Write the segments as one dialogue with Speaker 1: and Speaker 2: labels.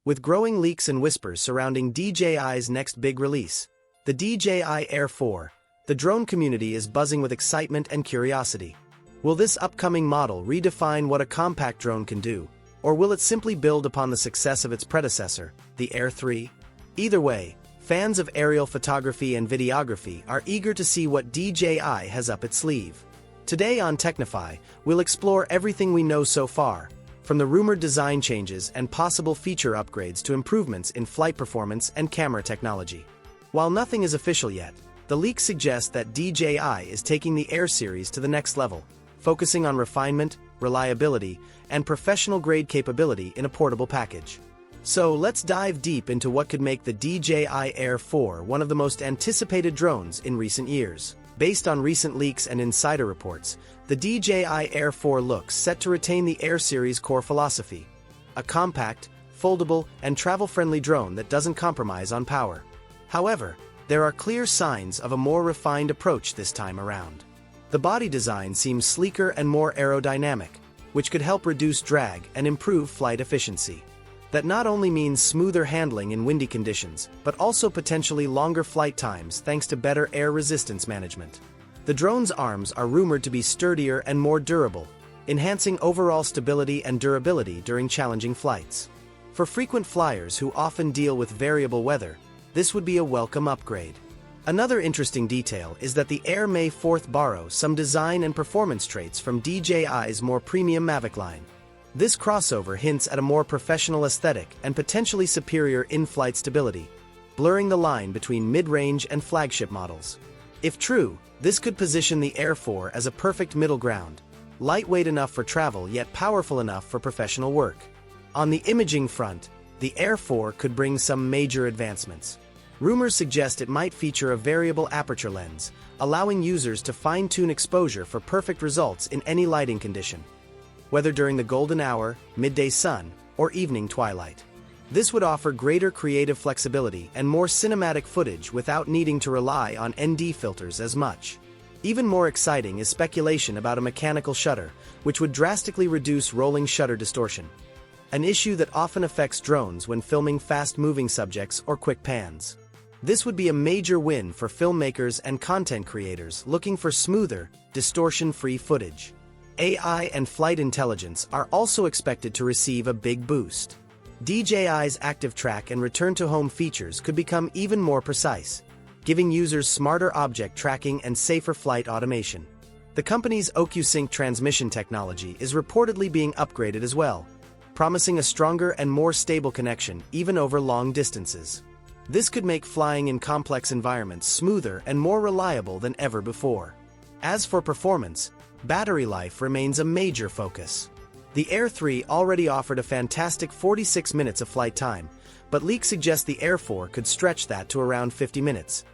Speaker 1: With growing leaks and whispers surrounding DJI's next big release, the DJI Air 4, the drone community is buzzing with excitement and curiosity. Will this upcoming model redefine what a compact drone can do, or will it simply build upon the success of its predecessor, the Air 3? Either way, fans of aerial photography and videography are eager to see what DJI has up its sleeve. Today on Technify, we'll explore everything we know so far, from the rumored design changes and possible feature upgrades to improvements in flight performance and camera technology. While nothing is official yet, the leaks suggest that DJI is taking the Air series to the next level, focusing on refinement, reliability, and professional-grade capability in a portable package. So let's dive deep into what could make the DJI Air 4 one of the most anticipated drones in recent years. Based on recent leaks and insider reports, the DJI Air 4 looks set to retain the Air series core philosophy, a compact, foldable, and travel-friendly drone that doesn't compromise on power. However, there are clear signs of a more refined approach this time around. The body design seems sleeker and more aerodynamic, which could help reduce drag and improve flight efficiency. That not only means smoother handling in windy conditions, but also potentially longer flight times thanks to better air resistance management. The drone's arms are rumored to be sturdier and more durable, enhancing overall stability and durability during challenging flights. For frequent flyers who often deal with variable weather, this would be a welcome upgrade. Another interesting detail is that the Air may borrow some design and performance traits from DJI's more premium Mavic line. This crossover hints at a more professional aesthetic and potentially superior in-flight stability, blurring the line between mid-range and flagship models. If true, this could position the Air 4 as a perfect middle ground, lightweight enough for travel yet powerful enough for professional work. On the imaging front, the Air 4 could bring some major advancements. Rumors suggest it might feature a variable aperture lens, allowing users to fine-tune exposure for perfect results in any lighting condition, whether during the golden hour, midday sun, or evening twilight. This would offer greater creative flexibility and more cinematic footage without needing to rely on ND filters as much. Even more exciting is speculation about a mechanical shutter, which would drastically reduce rolling shutter distortion, an issue that often affects drones when filming fast-moving subjects or quick pans. This would be a major win for filmmakers and content creators looking for smoother, distortion-free footage. AI and flight intelligence are also expected to receive a big boost. DJI's active track and return-to-home features could become even more precise, giving users smarter object tracking and safer flight automation. The company's OcuSync transmission technology is reportedly being upgraded as well, promising a stronger and more stable connection even over long distances. This could make flying in complex environments smoother and more reliable than ever before. As for performance, battery life remains a major focus. The Air 3 already offered a fantastic 46 minutes of flight time, but leaks suggest the Air 4 could stretch that to around 50 minutes.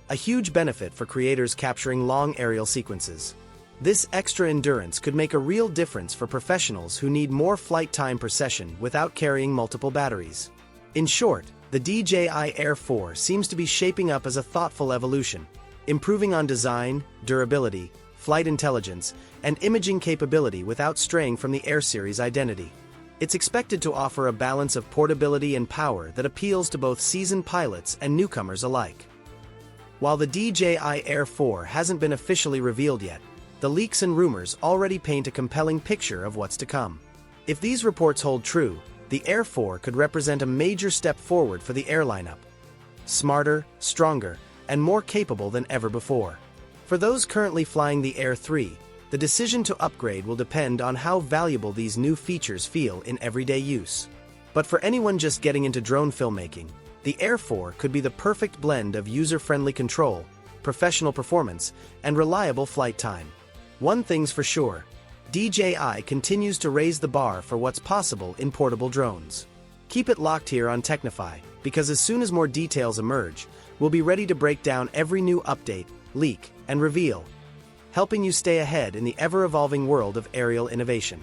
Speaker 1: A huge benefit for creators capturing long aerial sequences. This extra endurance could make a real difference for professionals who need more flight time per session without carrying multiple batteries. In short, the DJI Air 4 seems to be shaping up as a thoughtful evolution, improving on design, durability, flight intelligence, and imaging capability without straying from the Air series identity. It's expected to offer a balance of portability and power that appeals to both seasoned pilots and newcomers alike. While the DJI Air 4 hasn't been officially revealed yet, the leaks and rumors already paint a compelling picture of what's to come. If these reports hold true, the Air 4 could represent a major step forward for the Air lineup. Smarter, stronger, and more capable than ever before. For those currently flying the Air 3, the decision to upgrade will depend on how valuable these new features feel in everyday use. But for anyone just getting into drone filmmaking, the Air 4 could be the perfect blend of user-friendly control, professional performance, and reliable flight time. One thing's for sure, DJI continues to raise the bar for what's possible in portable drones. Keep it locked here on Technify, because as soon as more details emerge, we'll be ready to break down every new update, leak, and reveal, helping you stay ahead in the ever-evolving world of aerial innovation.